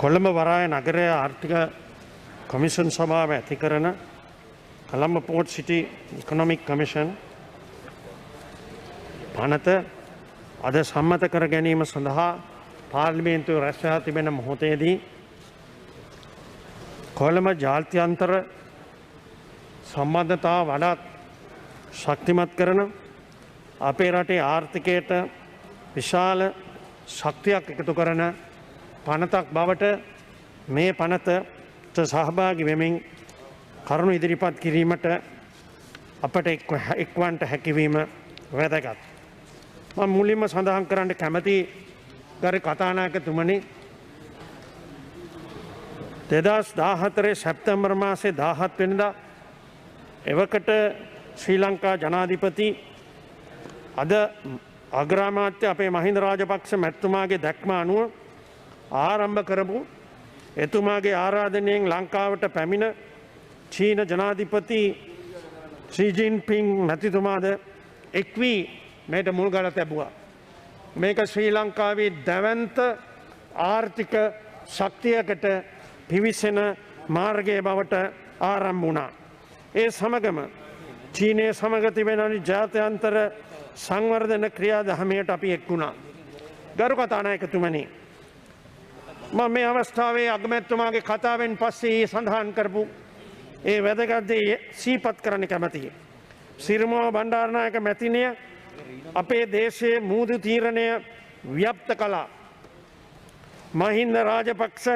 කොළඹ වරාය නගරය ආර්ථික කොමිෂන් සභාව ඇති කරන කොළඹ පෝර්ට් සිටි ඉකොනොමික් කමිෂන් පනත අද සම්මත කර ගැනීම සඳහා පාර්ලිමේන්තුව රැස්වා තිබෙන මොහොතේදී කොළඹ ජාත්‍යන්තර සම්බන්ධතාව වඩාත් ශක්තිමත් කරන අපේ රටේ ආර්ථිකයට විශාල ශක්තියක් එකතු කරන පනතක් බවට මේ පනතට සහභාගී වෙමින් කරුණු ඉදිරිපත් කිරීමට අපට එක්වන්නට හැකිවීම වැදගත්. මම මුලින්ම සඳහන් කරන්න කැමති ගරු කතානායකතුමනි, 2014 සැප්තැම්බර් මාසේ 17 වෙනිදා එවකට ශ්‍රී ලංකා ජනාධිපති අද අග්‍රාමාත්‍ය අපේ මහින්ද රාජපක්ෂ මැතිතුමාගේ දැක්ම අනුව ආරම්භ කරපු එතුමාගේ ආරාධනයෙන් ලංකාවට පැමිණ චීන ජනාධිපති ෂී ජින්පිං මැතිතුමාද එක් වී මේට මුල්ගල තැබුවා. මේක ශ්‍රී ලංකාවේ දැවැන්ත ආර්ථික ශක්තියකට පිවිසෙන මාර්ගය බවට ආරම්භ වුණා. ඒ සමගම චීනය සමග තිබෙන ජාත්‍යන්තර සංවර්ධන ක්‍රියාදාමයට අපි එක් වුණා. ගරු කතානායකතුමනි, මම මේ අවස්ථාවේ අගමැතිතුමාගේ කතාවෙන් පස්සේ සඳහන් කරපු ඒ වැදගත් දේ සිහිපත් කරන්න කැමතියි. සිරිමාව බණ්ඩාරනායක මැතිණිය අපේ දේශයේ මූදු තීරණය ව්‍යාප්ත කළා. මහින්ද රාජපක්ෂ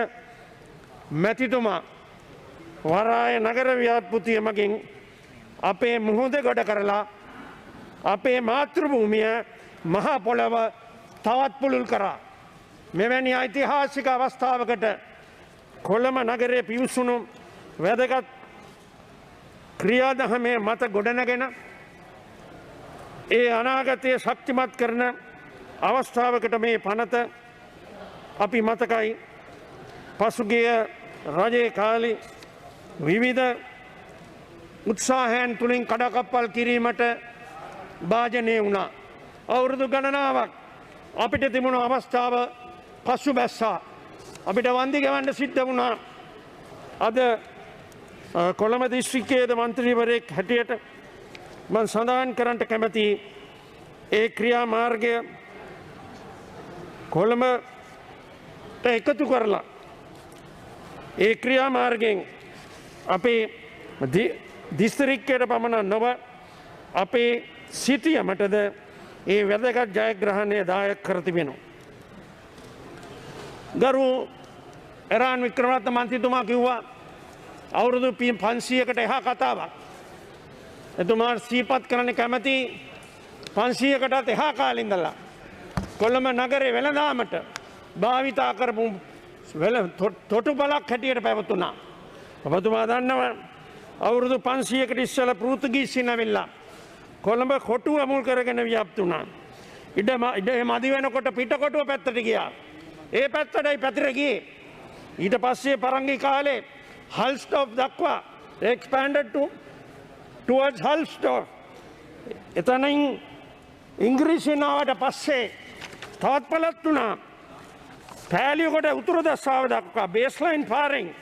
මැතිතුමා වරාය නගර ව්‍යාපෘතිය මගින් අපේ මුහුද ගොඩ කරලා අපේ මාතෘභූමිය මහා පොළව තවත් පුළුල් කරා. මෙවැනි ඓතිහාසික අවස්ථාවකට කොළඹ නගරයේ පිවිසුණු වැදගත් ක්‍රියාදාමයේ මත ගොඩනගෙන ඒ අනාගතය ශක්තිමත් කරන අවස්ථාවකට මේ පනත අපි මතකයි. පසුගිය රජයේ කාලේ විවිධ උත්සාහයන් තුළින් කඩකප්පල් කිරීමට භාජනය වුණා. අවුරුදු ගණනාවක් අපිට තිබුණු අවස්ථාව පසු බැස්සා. අපිට වන්දි ගෙවන්න සිද්ධ වුණා. අද කොළඹ දිස්ත්‍රික්කයේද මන්ත්‍රීවරයෙක් හැටියට මම සඳහන් කරන්නට කැමති ඒ ක්‍රියා මාර්ගය කොළඹට එකතු කරලා ඒ ක්‍රියා මාර්ගයෙන් අපේ දිස්ත්‍රික්කයට පමණ නොව අපේ සිටියමටද ඒ වැදගත් ජයග්‍රහණය දායක කර තිබෙනවා. ගරු එරාන් වික්‍රමරත්න මන්ත්‍රීතුමා කිව්වා අවුරුදු 500කට එහා කතාවක්. එතුමා සිහිපත් කරන්න කැමති 500කටත් එහා කාලේ ඉඳලා කොළඹ නගරේ වෙළඳාමට භාවිතා කරපු තොටුපළක් හැටියට පැවතුණා. ඔබතුමා දන්නවා අවුරුදු 500කට ඉස්සෙල්ලා පෘතුගීසින් ඇවිල්ලා කොළඹ කොටුව මුල් කරගෙන ව්‍යාප්ත වුණා. ඉඩ මදි වෙනකොට පිටකොටුව පැත්තට ගියා. ඒ පැත්තටයි පැතිර ගියේ. ඊට පස්සේ පරංගි කාලේ හල්ස්ටෝප් දක්වා expanded towards හල්ස්ටෝප්. එතනින් ඉංග්‍රීසියෙන් ආවට පස්සේ තවත් පළත් වුණා. පෑලියකොට උතුරු දසාව දක්වා බේස්ලයින් පාරෙන්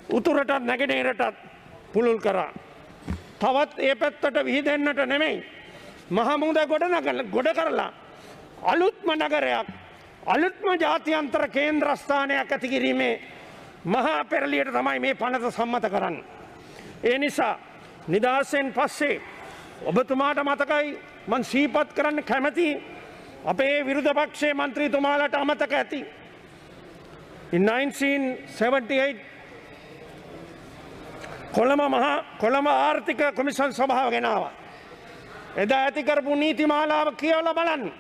උතුරටත් නැගෙනහිරටත් පුළුල් කරා. තවත් ඒ පැත්තට විහිදෙන්නට නෙමෙයි මහමුද ගොඩ කරලා අලුත්ම නගරයක් අලුත්ම ජාත්‍යන්තර කේන්ද්‍රස්ථානයක් ඇති කිරීමේ මහා පෙරළියට තමයි මේ පනත සම්මත කරන්නේ. ඒ නිසා නිදහසෙන් පස්සේ ඔබතුමාට මතකයි මං සිහිපත් කරන්න කැමති අපේ විරුද්ධ පක්ෂයේ මන්ත්‍රීතුමාලට අමතක ඇති. In 1978 කොළඹ ආර්ථික කොමිෂන් සභාව ගෙනාවා. එදා ඇති කරපු නීතිමාලාව කියවලා බලන්න.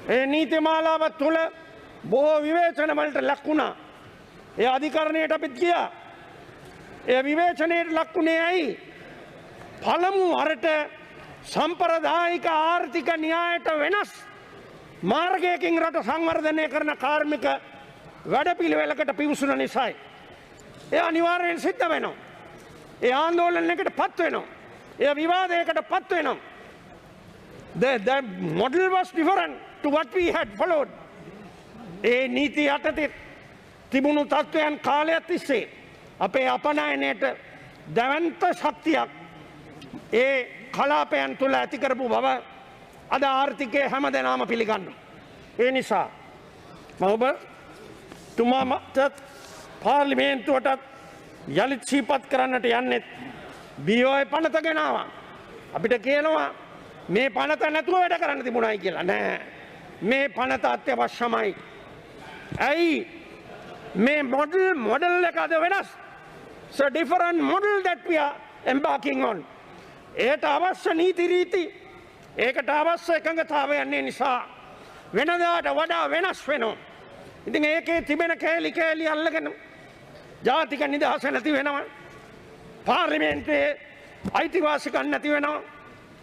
ඒ නීතිමාලාව තුළ බොහෝ විවේචන වලට ලක් වුණා. ඒ අධිකරණයට අපිත් ගියා. ඒ විවේචනයට ලක් වුණේ ඇයි? පළමු අරට සම්ප්‍රදායික ආර්ථික න්‍යායට වෙනස් මාර්ගයකින් රට සංවර්ධනය කරන කාර්මික වැඩපිළිවෙලකට පිවිසුන නිසායි. ඒ අනිවාර්යෙන් සිද්ධ වෙනවා. ඒ ආందోලනයකට පත් වෙනවා. ඒ විවාදයකට පත් වෙනවා. The model was different to what we had followed. ඒ නීති යටතේ තිබුණු තත්ත්වයන් කාලයක් තිස්සේ අපේ අපනයනයට දැවන්ත ශක්තියක් ඒ කලාපයන් තුළ ඇති කරපු බව අද ආර්ථිකය හැම දෙනාම පිළිගන්න. ඒ නිසා මම තුමාට පාර්ලිමේන්තුවටත් යළිත් සීපත් කරන්නට යන්නෙත් BOI පනත ගෙනවා. අපිට කියනවා මේ පනත නැතුව වැඩ කරන්න තිබුණයි කියලා. නෑ. මේ පනත අත්‍යවශ්‍යමයි. ඇයි මේ මොඩල් එක අද වෙනස්. So different model that we are embarking on. ඒට අවශ්‍ය නීති රීති ඒකට අවශ්‍ය එකඟතාවය යන්නේ නිසා වෙනදාට වඩා වෙනස් වෙනවා. ඉතින් ඒකේ තිබෙන කෑලි කෑලි අල්ලගෙන ජාතික නිදහස නැති වෙනවා. පාර්ලිමේන්තුවේ අයිතිවාසිකම් නැති වෙනවා.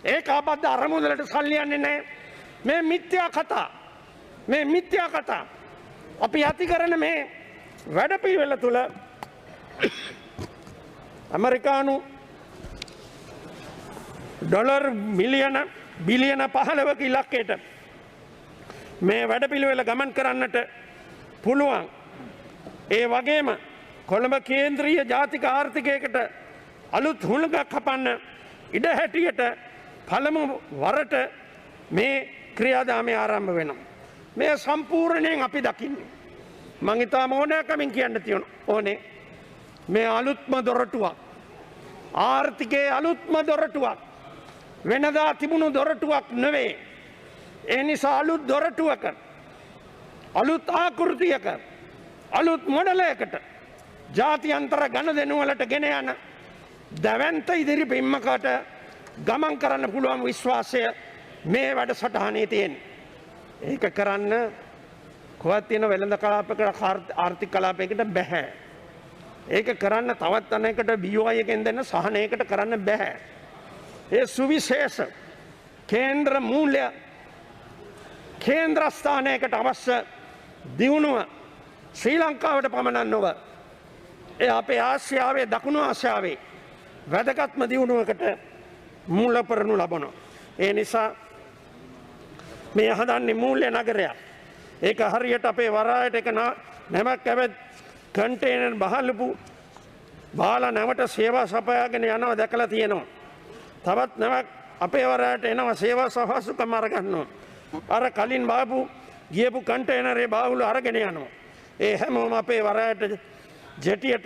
ඒක ආබද්ධ අරමුදලට සල්ලි යන්නේ නැහැ. මේ මිත්‍යා කතා. මේ මිත්‍යා කතා. අපි ඇති කරන මේ වැඩපිළිවෙල තුළ ඇමරිකානු ඩොලර් මිලියන බිලියන 15ක ඉලක්කයට මේ වැඩපිළිවෙල ගමන් කරන්නට පුළුවන්. ඒ වගේම කොළඹ කේන්ද්‍රීය ජාතික ආර්ථිකයකට අලුත් හුළඟක් කපන්න ඉඩ හැටියට පළමු වරට මේ ක්‍රියාදාමය ආරම්භ වෙනවා. මේ සම්පූර්ණයෙන් අපි දකින්නේ. මං ඉතාම ඕනෑකමින් කියන්න තියෙන ඕනේ මේ අලුත්ම දොරටුවක්. ආර්ථිකයේ අලුත්ම දොරටුවක්. වෙනදා තිබුණු දොරටුවක් නෙවෙයි. ඒ නිසා අලුත් දොරටුවක අලුත් ආකෘතියක අලුත් මොඩලයකට ජාත්‍යන්තර ගණදෙනු වලට ගෙන යන දැවැන්ත ඉදිරි පිම්මකට ගමන් කරන්න පුළුවන් විශ්වාසය මේ වැඩසටහනේ තියෙන. ඒක කරන්න කොහොත් තියෙන වෙළඳ කලාපයකට ආර්ථික කලාපයකට බෑ. ඒක කරන්න තවත් අනෙකට BOI එකෙන් දෙන්න සහනයකට කරන්න බෑ. ඒ සුවිශේෂ කේන්ද්‍ර මූල්‍ය කේන්ද්‍රස්ථානයකට අවශ්‍ය දියුණුව ශ්‍රී ලංකාවට පමණක් නොව ඒ අපේ ආසියාවේ දකුණු ආසියාවේ වැදගත්ම දියුණුවකට මූල පෙරනු ලබනවා. ඒ නිසා මේ හදන්නේ මූල්‍ය නගරයක්. ඒක හරියට අපේ වරායට එක නැවක් ඇවත් කන්ටේනර් බහලපු බාලා නැවට සේවා සපයාගෙන යනවා දැකලා තියෙනවා. තවත් නැවක් අපේ වරායට එනවා සේවා සහසුකම් අරගන්නවා. අර කලින් බාපු ගියපු කන්ටේනරේ බාහුල අරගෙන යනවා. ඒ හැමෝම අපේ වරායට ජෙටියට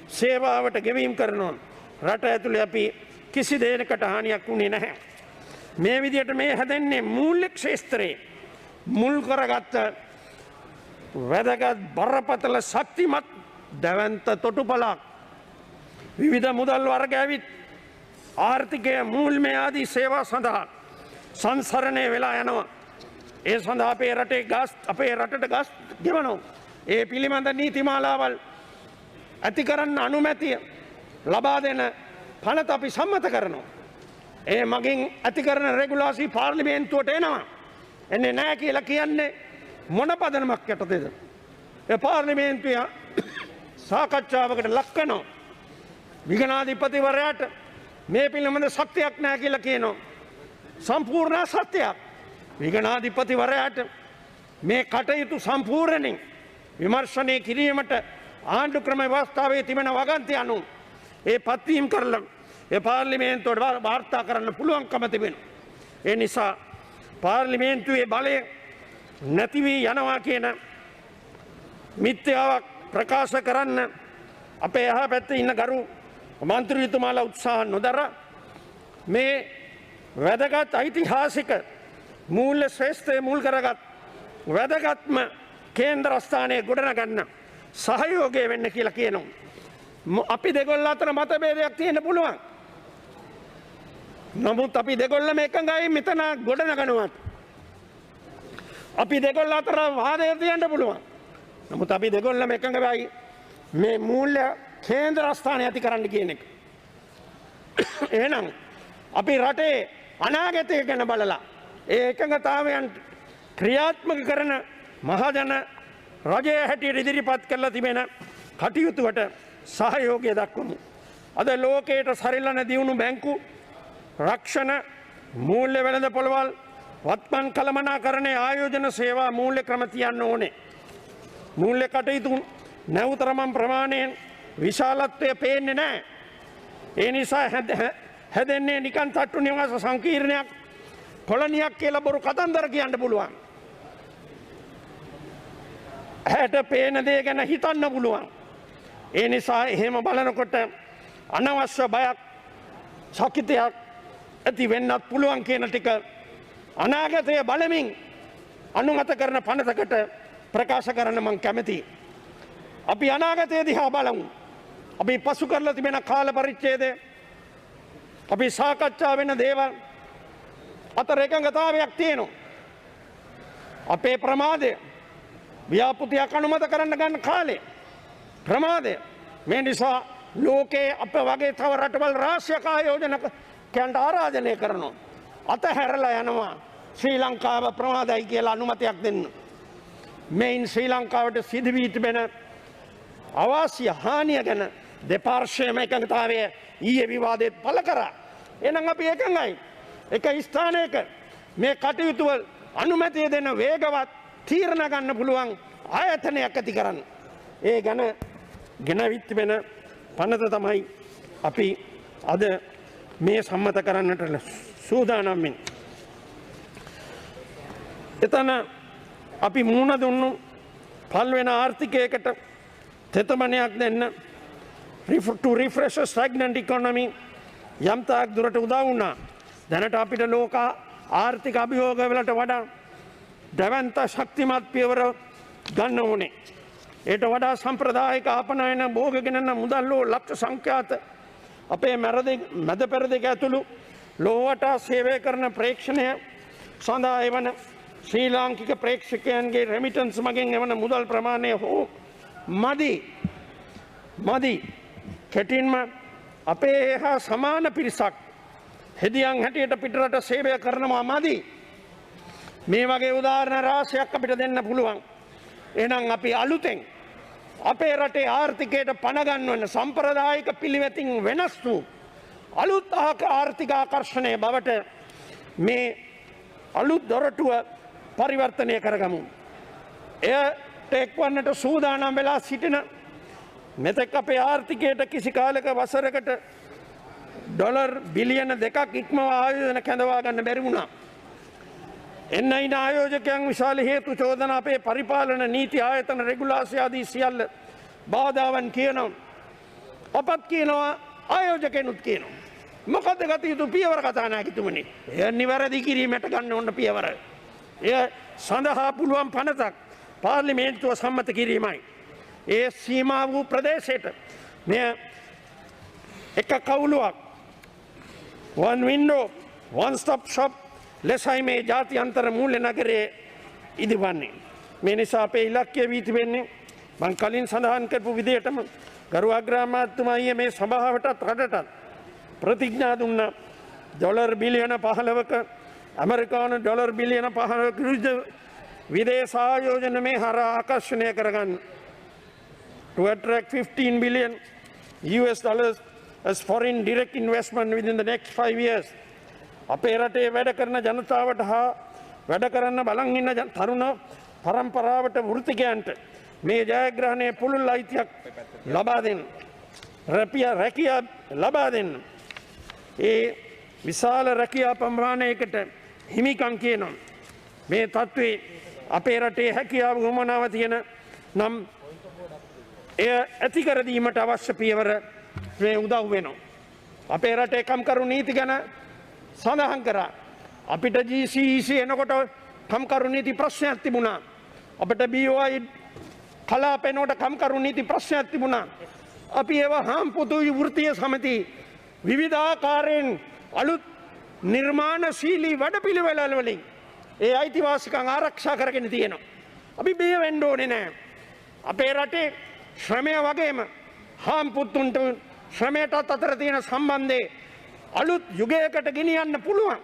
සේවාවට ගෙවීම් කරනවා. රට ඇතුලේ අපි කිසි දෙයකට හානියක් වුණේ නැහැ. මේ විදිහට මේ හැදෙන්නේ මූල්‍ය ක්ෂේත්‍රයේ මුල් කරගත්ත වැදගත් බරපතල ශක්තිමත් දැවැන්ත තොටුපළක්. විවිධ මුදල් වර්ග ඇවිත් ආර්ථිකය මූල්‍ය ආදී සේවා සඳහා සංසරණය වෙලා යනවා. ඒ සඳහා අපේ රටේ ගස් අපේ රටට ගස් ගෙවනවා. ඒ පිළිබඳ නීතිමාලාවල් ඇති කරන්න අනුමැතිය ලබා දෙන පනත අපි සම්මත කරනවා. ඒ මගින් ඇති කරන රෙගුලාසි පාර්ලිමේන්තුවට එනවා. එන්නේ නැහැ කියලා කියන්නේ මොන පදනමක් යටතේද? ඒ පාර්ලිමේන්තුව සාකච්ඡාවකට ලක් කරනවා. විගණාධිපතිවරයාට මේ පිළිබඳ සත්‍යයක් නැහැ කියලා කියනවා. සම්පූර්ණ සත්‍යයක්. විගණාධිපතිවරයාට මේ කටයුතු සම්පූර්ණයෙන් විමර්ශනය කිරීමට ආණ්ඩු ක්‍රම ව්‍යවස්ථාවේ තිබෙන වගන්ති අනුව ඒ පත්වීම් කරලා ඒ පාර්ලිමේන්තුවට වාර්තා කරන්න පුළුවන්කම තිබෙනවා. ඒ නිසා පාර්ලිමේන්තුවේ බලය නැති වී යනවා කියන මිත්‍යාවක් ප්‍රකාශ කරන්න අපේ එහා පැත්තේ ඉන්න ගරු මන්ත්‍රීතුමාලා උත්සාහ නොදර මේ වැදගත් ඓතිහාසික මූල්‍ය ශ්‍රේෂ්ඨය මුල් කරගත් වැදගත්ම කේන්ද්‍රස්ථානයේ ගොඩනගන්න සහයෝගය වෙන්න කියලා කියනවා. අපි දෙගොල්ල අතර මතභේදයක් තියෙන්න පුළුවන්. නමුත් අපි දෙගොල්ලම එකඟයි මෙතන ගොඩනගනවා. අපි දෙගොල්ල අතර වාදයක් තියන්න පුළුවන්. නමුත් අපි දෙගොල්ලම එකඟ වෙයි මේ මූල්‍ය කේන්ද්‍රස්ථානය ඇති කරන්න කියන එක. එහෙනම් අපි රටේ අනාගතය ගැන බලලා ඒ එකඟතාවයන් ක්‍රියාත්මක කරන මහජන රජය හැටියට ඉදිරිපත් කරලා තිබෙන කටයුතුවට සහයෝගය දක්වමු. අද ලෝකයට සරිලන දියුණු බැංකු රක්ෂණ මූල්‍ය වෙළඳ පොළවල් වත්මන් කළමනාකරණයේ ආයෝජන සේවා මූල්‍ය ක්‍රම තියන්න ඕනේ. මූල්‍ය කටයුතු නැවතරමන් ප්‍රමාණයෙන් විශාලත්වය පේන්නේ නැහැ. ඒ නිසා හැදෙන්නේ නිකන් තට්ටු නිවාස සංකීර්ණයක් කොලනියක් කියලා බොරු කතන්දර කියන්න පුළුවන්. හැට පේන දේ ගැන හිතන්න පුළුවන්. ඒ නිසා එහෙම බලනකොට අනවශ්‍ය බයක් සකිතයක් ඇති වෙන්නත් පුළුවන් කියන ටික අනාගතය බලමින් අනුමත කරන පනතකට ප්‍රකාශ කරන්න මං කැමතියි. අපි අනාගතය දිහා බලමු. අපි පසු කරලා තිබෙන කාල පරිච්ඡේදය අපි සාකච්ඡා වෙන දේවල් අතර එකඟතාවයක් තියෙනවා. අපේ ප්‍රමාදය ව්‍යාපෘතියක් අනුමත කරන්න ගන්න කාලේ ප්‍රමාදය මේ නිසා ලෝකයේ අප වගේ තව රටවල් රාශියක ආයෝජනකයන්ට ආරාධනය කරනවා. අතහැරලා යනවා ශ්‍රී ලංකාව ප්‍රමාදයි කියලා අනුමතයක් දෙන්න. මෙයින් ශ්‍රී ලංකාවට සිදු වී තිබෙන අවාසිය හානිය ගැන දෙපාර්ශ්වයම එකඟතාවය ඊයේ විවාදෙත් පළ කරා. එහෙනම් අපි එකඟයි. එක ස්ථානයක මේ කටයුතු වල අනුමැතිය දෙන වේගවත් තීරණ ගන්න පුළුවන් ආයතනයක් ඇති කරන්න. ඒ ගැන ගෙනවිත් වෙන පනත තමයි අපි අද මේ සම්මත කරන්නට සූදානම් වෙන්නේ. එතන අපි මුණ දුන්නු පල්වෙන ආර්ථිකයකට තෙතමනයක් දෙන්න to refresh a stagnant economy යම් තාක් දුරට උදව් වුණා. දැනට අපිට ලෝක ආර්ථික අභියෝග වලට වඩා දැවැන්ත ශක්තිමත් පියවර ගන්න ඕනේ. ඒට වඩා සම්ප්‍රදායික ආපනයන භෝගගෙනන මුදල් වූ ලක්ෂ සංඛ්‍යාත අපේ මැද පෙරදිග ඇතුළු ලෝවට සේවය කරන ප්‍රේක්ෂණය සඳහා එවන ශ්‍රී ලාංකික ප්‍රේක්ෂකයන්ගේ රෙමිටන්ස් මගින් එවන මුදල් ප්‍රමාණය හෝ මදි කෙටින්ම අපේ හා සමාන පිරිසක් හෙදියන් හැටියට පිටරට සේවය කරනවා මදි. මේ වගේ උදාහරණ රාශියක් අපිට දෙන්න පුළුවන්. එහෙනම් අපි අලුතෙන් අපේ රටේ ආර්ථිකයට පණ ගන්වන සම්ප්‍රදායික පිළිවෙතින් වෙනස් වූ අලුත් ආර්ථික ආකර්ෂණය බවට මේ අලුත් දොරටුව පරිවර්තනය කරගමු. එයට එක්වන්නට සූදානම් වෙලා සිටින මෙතෙක් අපේ ආර්ථිකයට කිසි කාලයක වසරකට ඩොලර් බිලියන 2ක් ඉක්මවා ආයෝජන කැඳවා ගන්න බැරි වුණා. එන්නයින ආයෝජකයන් විශාල හේතු චෝදන අපේ පරිපාලන නීති ආයතන රෙගුලාසි ආදී සියල්ල බාධාවන් කියනවා. අපත් කියනවා ආයෝජකෙනුත් කියනවා. මොකද ගත යුතු පියවර කතා නායකතුමනි. එය නිවැරදි කිරීමට ගන්න ඕන පියවර. එය සඳහා පුළුවන් පනතක් පාර්ලිමේන්තුව සම්මත කිරීමයි. ඒ සීමා වූ ප්‍රදේශයට මෙය එක කවුලුවක් one window one stop shop ලෙසයි මේ ජාත්‍යන්තර මූල්‍ය නගරයේ ඉදිවන්නේ. මේ නිසා අපේ ඉලක්කය වී තිබෙන්නේ මං කලින් සඳහන් කරපු විදිහටම ගරු අග්‍රාමාත්‍යතුමා ඊයේ මේ සභාවටත් රටටත් ප්‍රතිඥා දුන්නා ඩොලර් බිලියන 15ක ඇමරිකානු ඩොලර් බිලියන 15ක විදේශ ආයෝජන මේ හරහා ආකර්ෂණය කරගන්න. To attract 15 billion US dollars as foreign direct investment within the next 5 years. අපේ රටේ වැඩ කරන ජනතාවට හා වැඩ කරන්න බලන් ඉන්න තරුණ පරම්පරාවට වෘත්තිකයන්ට මේ ජයග්‍රහණයේ පුළුල් අයිතියක් ලබා දෙන්න. රැකියා ලබා දෙන්න. ඒ විශාල රැකියා ප්‍රමාණයකට හිමිකම් කියනවා. මේ තත්ත්වයේ අපේ රටේ හැකියාව ගමනාව තියෙන නම් එය ඇති කර දීමට අවශ්‍ය පියවර මේ උදව් වෙනවා. අපේ රටේ කම්කරු නීති ගැන සඳහන් කරා. අපිට GCEC එනකොට කම්කරු නීති ප්‍රශ්නයක් තිබුණා. අපිට BOI කලාපෙනකොට කම්කරු නීති ප්‍රශ්නයක් තිබුණා. අපි ඒවා හාම්පොතුයි වෘත්තීය සමිති විවිධාකාරයෙන් අලුත් නිර්මාණශීලී වැඩපිළිවෙළ වලින් ඒ අයිතිවාසිකම් ආරක්ෂා කරගෙන තියෙනවා. අපි බිය වෙන්න ඕනේ නැහැ. අපේ රටේ ශ්‍රමය වගේම හාම්පුතුන්ට ශ්‍රමයටත් අතර තියෙන සම්බන්ධය අලුත් යුගයකට ගෙනියන්න පුළුවන්.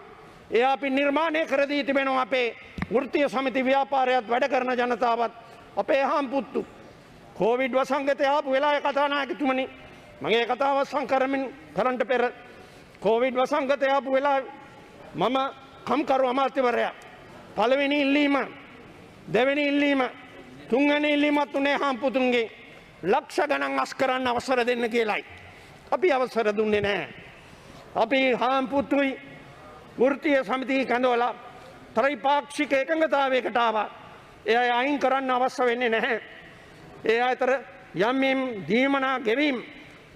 ඒ අපි නිර්මාණය කර දී තිබෙනවා අපේ වෘත්තීය සමිති ව්‍යාපාරයත් වැඩ කරන ජනතාවත් අපේ හාම්පුත්තු. කොවිඩ් වසංගතය ආපු වෙලාවේ කතානායකතුමනි මගේ කතාව සංකරමින් කරන්නට පෙර කොවිඩ් වසංගතය ආපු වෙලාවේ මම කම්කරු අමාත්‍යවරයා පළවෙනි ඉල්ලීම, දෙවෙනි ඉල්ලීම, තුන්වෙනි ඉල්ලීමත් උනේ හාම්පුතුන්ගේ ලක්ෂ ගණන් අස් කරන්න අවසර දෙන්න කියලායි. අපි අවසර දුන්නේ නැහැ. අපි හාම්පුතුයි වෘත්තීය සමිතිය කැඳවලා ත්‍රිපාක්ෂික එකඟතාවයකට ආවා. ඒ අය අයින් කරන්න අවශ්‍ය වෙන්නේ නැහැ. ඒ අතර යම් යම් දීමනා ගෙවීම්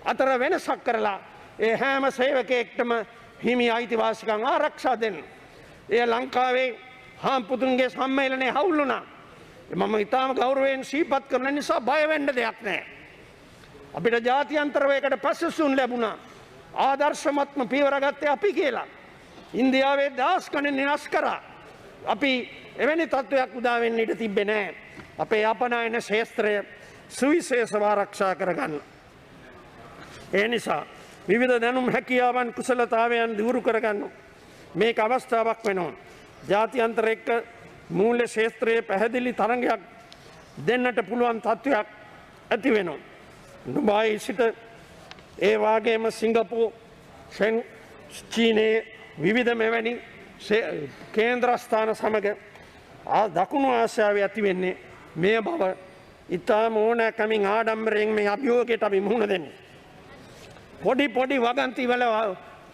අතර වෙනසක් කරලා ඒ හැම සේවකයෙක්ටම හිමි අයිතිවාසිකම් ආරක්ෂා දෙන්න. ඒ ලංකාවේ හාම්පුතුන්ගේ සම්මේලනයේ හවුල් වුණා. මම ඉතාම ගෞරවයෙන් සිහිපත් කරන නිසා බය වෙන්න දෙයක් නැහැ. අපිට ජාත්‍යන්තරවයකට පසුසුන් ලැබුණා. ආදර්ශමත්ම පියවර ගත්තේ අපි කියලා. ඉන්දියාවේ දහස් ගණන් විනාශ කරා. අපි එවැනි තත්ත්වයක් උදා වෙන්න ඉඩ තිබ්බේ නැහැ. අපේ අපනයන ශේස්ත්‍රය සුවිශේෂව ආරක්ෂා කරගන්න. ඒ නිසා විවිධ දැනුම් හැකියාවන් කුසලතාවයන් දියුණු කරගන්න මේක අවස්ථාවක් වෙනවා. ජාත්‍යන්තර එක්ක මූල්‍ය ශේස්ත්‍රයේ පැහැදිලි තරඟයක් දෙන්නට පුළුවන් තත්ත්වයක් ඇති වෙනවා. දුබායි සිට ඒ වගේම සිංගප්පූර්, චීනයේ විවිධ මෙවැනි කේන්ද්‍රස්ථාන සමග දකුණු ආසියාවේ ඇති වෙන්නේ මේ බව ඉතාම ඕනෑකමින් ආඩම්බරයෙන් මේ අභියෝගයට අපි මුහුණ දෙන්නේ. පොඩි පොඩි වගන්තිවල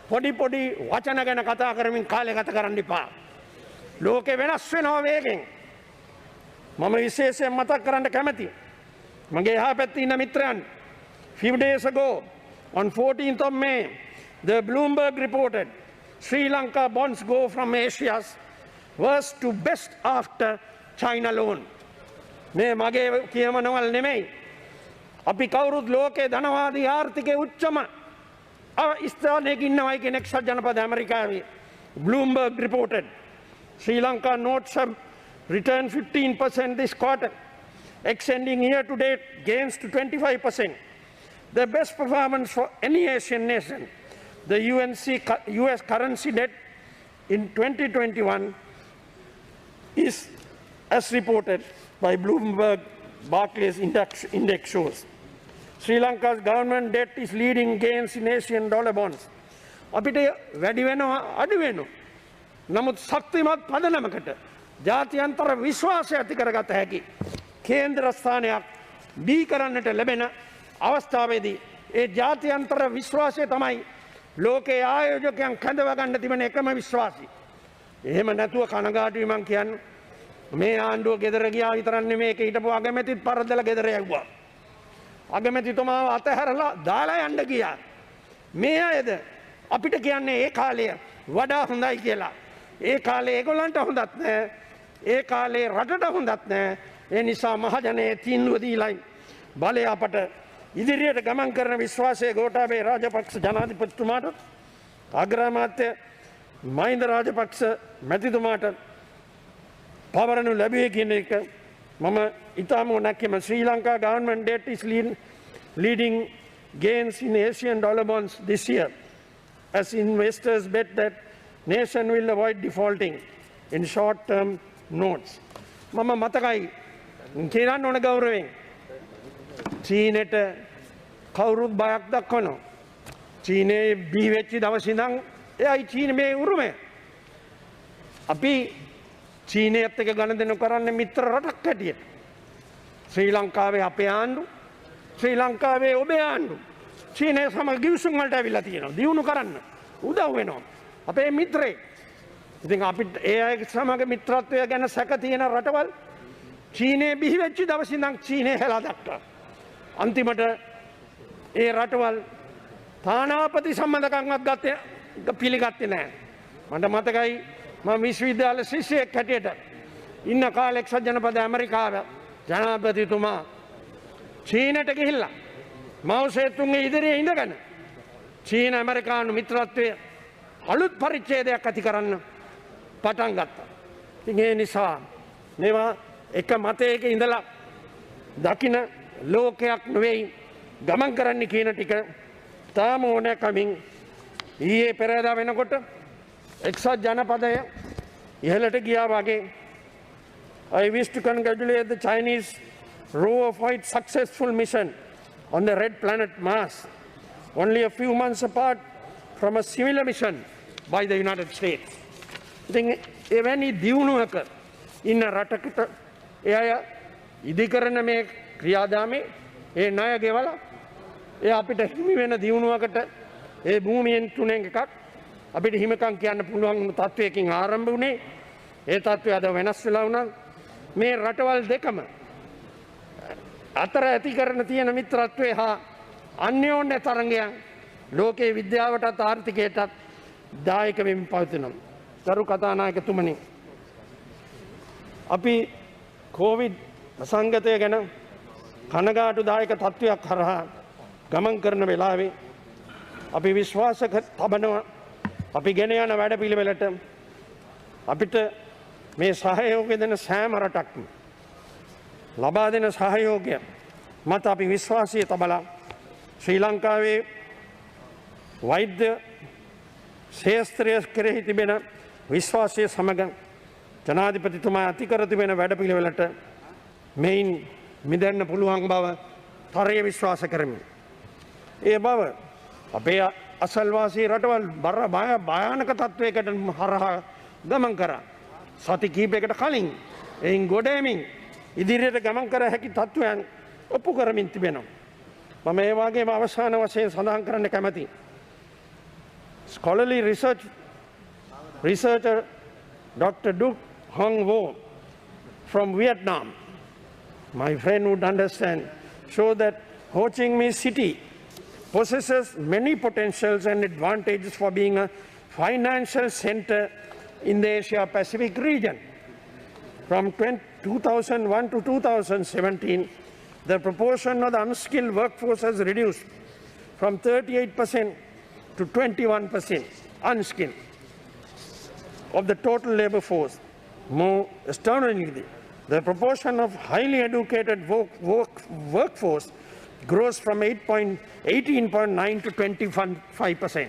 පොඩි පොඩි වචන ගැන කතා කරමින් කාලය ගත කරන්න එපා. ලෝකෙ වෙනස් වෙනවා වේගෙන්. මම විශේෂයෙන් මතක් කරන්න කැමතියි. මගේ එහා පැත්තේ ඉන්න මිත්‍රයන්, few days ago on 14th of May the Bloomberg reported Sri Lanka bonds go from Asia's worst to best after China loan. මේ මගේ කියමනවල් නෙමෙයි. අපි කවුරුත් ලෝකේ ධනවාදී ආර්ථිකයේ උච්චම ස්ථානයක ඉන්නවයි කියන එක්සත් ජනපද ඇමරිකාවේ Bloomberg reported Sri Lanka notes have returned 15% this quarter, extending year-to-date gains to 25%. The best performance for any Asian nation. The US currency debt in 2021 is, as reported by Bloomberg Barclays index shows. Sri Lanka's government debt is leading gains in Asian dollar bonds. අපිට වැඩි වෙනවා අඩු වෙනවා. නමුත් ශක්තිමත් පදනමකට ජාත්‍යන්තර විශ්වාසය ඇති කරගත හැකි කේන්ද්‍ර ස්ථානයක් බී කරන්නට ලැබෙන අවස්ථාවේදී ඒ ජාත්‍යන්තර විශ්වාසය තමයි ලෝකයේ ආයෝජකයන් කැඳව ගන්න තිබෙන එකම විශ්වාසය. එහෙම නැතුව කනගාටුයි මං කියන්නේ. මේ ආණ්ඩුව ගෙදර ගියා විතරක් නෙමෙයි ඒක හිටපු අගමැතිත් පරදලා ගෙදර යවුවා. අගමැතිතුමාව අතහැරලා දාලා යන්න ගියා. මේ අයද අපිට කියන්නේ ඒ කාලය වඩා හොඳයි කියලා. ඒ කාලේ ඒගොල්ලන්ට හොඳත් නැහැ. ඒ කාලේ රටට හොඳත් නැහැ. ඒ නිසා මහජනයේ තීන්දුව දීලයි බලය අපට ඉදිරියට ගමන් කරන විශ්වාසයේ ගෝඨාභය රාජපක්ෂ ජනාධිපතිතුමාට අග්‍රාමාත්‍ය මහින්ද රාජපක්ෂ මැතිතුමාට පවරනු ලැබුවේ කියන එක මම ඉතාම නැක්කම. Sri Lanka government debt is leading gains in Asian dollar bonds this year as investors bet that nation will avoid defaulting in short-term notes. මම මතකයි කියන්න ඕන ගෞරවයෙන් චීනෙට කවුරුත් බයක් දක්වනවා. චීනයේ බී වෙච්චි දවස් ඉඳන් එයයි චීන මේ උරුමය. අපි චීනයත් එක්ක ගනුදෙනු කරන්නේ මිත්‍ර රටක් හැටියට. ශ්‍රී ලංකාවේ අපේ ආණ්ඩු, ශ්‍රී ලංකාවේ ඔබේ ආණ්ඩු චීනය සමග ගිවිසුම් වලට ඇවිල්ලා තියෙනවා. දියුණු කරන්න උදව් වෙනවා. අපේ මිත්‍රේ. ඉතින් අපිට ඒ අය සමග මිත්‍රත්වය ගැන සැක තියෙන රටවල් චීනයේ බිහි වෙච්ච දවස් ඉඳන් චීනය හැලා දක්වා. අන්තිමට ඒ රටවල් තානාපති සම්බන්ධකම්වත් පිළිගත්තේ නැහැ. මට මතකයි මම විශ්වවිද්‍යාල ශිෂ්‍යයෙක් හැටියට ඉන්න කාලේ එක්සත් ජනපද ඇමරිකාව ජනාධිපතිතුමා චීනට ගිහිල්ලා මාව් සේතුන්ගේ ඉදිරියේ ඉඳගෙන චීන ඇමරිකානු මිත්‍රත්වයේ අලුත් පරිච්ඡේදයක් ඇති කරන්න පටන් ගත්තා. ඉතින් ඒ නිසා මේවා එක මතයක ඉඳලා දකින ලෝකයක් නෙවෙයි ගමන් කරන්න කියන ටික තාම ඕනෑකමින් ඊයේ පෙරේදා වෙනකොට එක්සත් ජනපදය ඉහළට ගියා වගේ I wish to congratulate the Chinese row of its successful mission on the red planet Mars, only a few months apart from a similar mission by the United States. ඉතින් එවැනි දියුණුවක ඉන්න රටකට ඒ අය ඉදිකරන මේ ක්‍රියාදාමේ ඒ ණය ගෙවලා ඒ අපිට හිමි වෙන දියුණුවකට ඒ භූමියෙන් තුනෙන් එකක් අපිට හිමකම් කියන්න පුළුවන් තත්වයකින් ආරම්භ වුණේ. ඒ තත්වය අද වෙනස් වෙලා වුණා. මේ රටවල් දෙකම අතර ඇති කරන තියෙන මිත්‍රත්වය හා අන්‍යෝන්‍ය තරංගයන් ලෝකයේ විද්‍යාවටත් ආර්ථිකයටත් දායක වෙමින් පවතිනවා. ගරු කතානායකතුමනි, අපි කොවිඩ් සංගතය ගැන කනගාටුදායක තත්ත්වයක් හරහා ගමන් කරන වෙලාවේ අපි විශ්වාස තබනවා අපි ගෙන යන වැඩපිළිවෙලට අපිට මේ සහයෝගය දෙන සෑම රටක්ම ලබා දෙන සහයෝගය මත අපි විශ්වාසය තබලා ශ්‍රී ලංකාවේ වෛද්‍ය ශේස්ත්‍රය කෙරෙහි තිබෙන විශ්වාසය සමග ජනාධිපතිතුමා ඇති කර තිබෙන වැඩපිළිවෙලට මෙයින් මිදෙන්න පුළුවන් බව තරයේ විශ්වාස කරමි. ඒ බව අපේ අසල්වාසී රටවල් භයානක තත්ත්වයකට හරහා ගමන් කරා. සති කීපයකට කලින් එයින් ගොඩේමින් ඉදිරියට ගමන් කර හැකි තත්ත්වයන් ඔප්පු කරමින් තිබෙනවා. මම ඒ වගේම අවසාන වශයෙන් සඳහන් කරන්න කැමැති. Scholarly researcher Dr. Duc Hong Vo from Vietnam, my friend would understand, show that Ho Chi Minh City possesses many potentials and advantages for being a financial center in the Asia-Pacific region. From 2001 to 2017, the proportion of the unskilled workforce has reduced from 38% to 21% unskilled of the total labor force. More astonishingly, the proportion of highly educated workforce grows from 18.9 to 25%.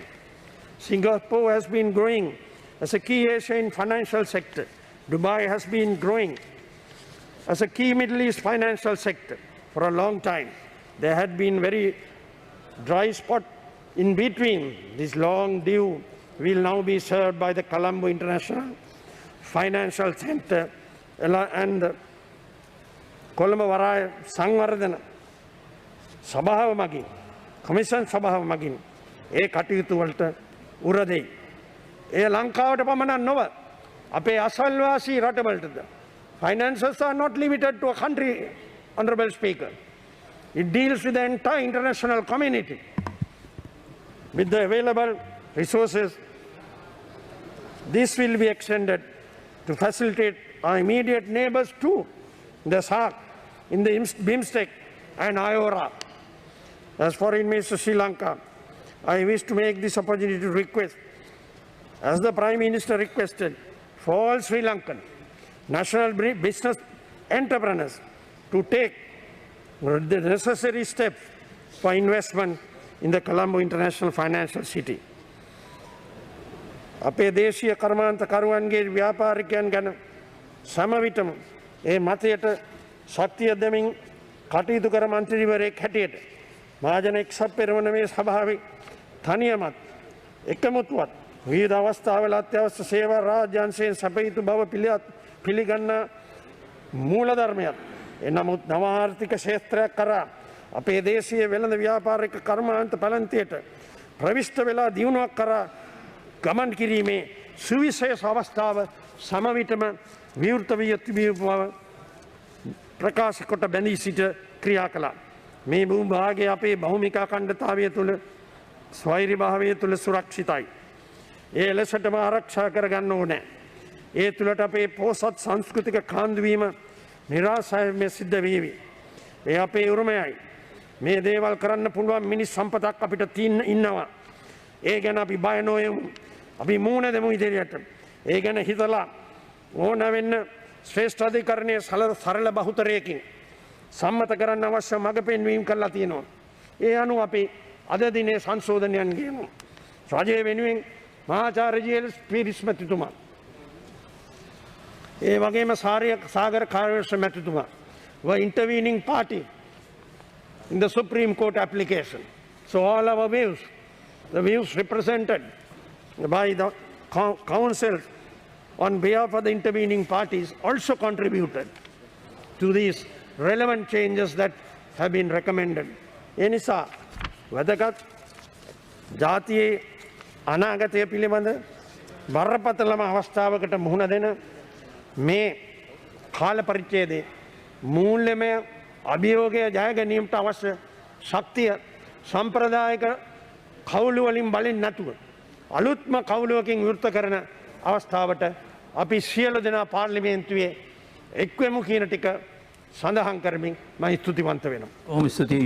Singapore has been growing as a key Asian financial sector. Dubai has been growing as a key Middle East financial sector for a long time. There had been very dry spot in between. This long due will now be served by the Colombo International Financial Center and the Colombo Varaya Sangvardhana සභාව මගින් commission සභාව මගින් ඒ කටයුතු වලට උර දෙයි. ඒ ලංකාවට පමණක් නොව අපේ අසල්වාසී රටවලටද. Finances are not limited to a country, Honorable Speaker. It deals with the entire international community. With the available resources, this will be extended to facilitate our immediate neighbors too, the SAARC, in the BIMSTEC and IORA. As Foreign Minister Sri Lanka, I wish to make this opportunity to request, as the Prime Minister requested, for all Sri Lankan national business entrepreneurs to take the necessary steps for investment in the Colombo International Financial City. අපේ දේශීය කර්මාන්තකරුවන්ගේ ව්‍යාපාරිකයන් ගැන සමවිතම ඒ මතයට ශක්තිය දෙමින් කටයුතු කර මන්ත්‍රීවරයෙක් හැටියට මහජන එක්සත් පෙරමුණේ සභාවේ තනියමත් එකමුතුවත් විවිධ අවස්ථාවල අත්‍යවශ්‍ය සේවා රාජ්‍යාංශයෙන් සැපයුතු බව පිළිගන්න මූලධර්මයක්. එනමුත් නව ආර්ථික ක්ෂේත්‍රයක් කරා අපේ දේශීය වෙළඳ ව්‍යාපාරික කර්මාන්ත පැලැන්තියට ප්‍රවිෂ්ඨ වෙලා දියුණුවක් කරා ගමන් කිරීමේ සුවිශේෂ අවස්ථාව සමවිතම විවෘත වී තිබී බව ප්‍රකාශ කොට බැඳී සිට ක්‍රියා කළා. මේ භූභාගය අපේ බහුමික අඛණ්ඩතාවය තුළ ස්වෛරභාවය තුළ සුරක්ෂිතයි. ඒ ලෙසටම ආරක්ෂා කරගන්න ඕනේ. ඒ තුළට අපේ පොහොසත් සංස්කෘතික කාන්දුවීම නිරාසායම සිද්ධ වේවි. ඒ අපේ උරුමයයි. මේ දේවල් කරන්න පුළුවන් මිනිස් සම්පතක් අපිට ඉන්නවා. ඒ ගැන අපි බය නොවෙමු. අපි මූණ දෙමු ඉදිරියට. ඒ ගැන හිතලා ඕන වෙන්න ශ්‍රේෂ්ඨ අධිකරණයේ සරල බහුතරයකින් සම්මත කරන්න අවශ්‍ය මඟ පෙන්වීම කළා තියෙනවා. ඒ අනුව අපි අද දිනේ සංශෝධනයන් ගේමු. රජය වෙනුවෙන් මහාචාර්ය ජී.එල්. පීරිස් මැතිතුමා, ඒ වගේම සාගර කාර්යවර්ෂ මැතිතුමා were intervening party in the Supreme Court application. So all our views, the views represented by the council on behalf of the intervening parties also contributed to these relevant changes that have been recommended. ඒ නිසා වැදගත් ජාතියේ අනාගතය පිළිබඳ බරපතලම අවස්ථාවකට මුහුණ දෙන මේ කාල පරිච්ඡේදයේ මූල්‍යමය අභියෝගය ජය ගැනීමට අවශ්‍ය ශක්තිය සම්ප්‍රදායික කවුළු වලින් බලින් නැතුව අලුත්ම කවුළුවකින් විවෘත කරන අවස්ථාවට අපි සියලු දෙනා පාර්ලිමේන්තුවේ එක්වෙමු කියන ටික සඳහන් කරමින් මම ස්තුතිවන්ත වෙනවා. ඕම ස්තුතියි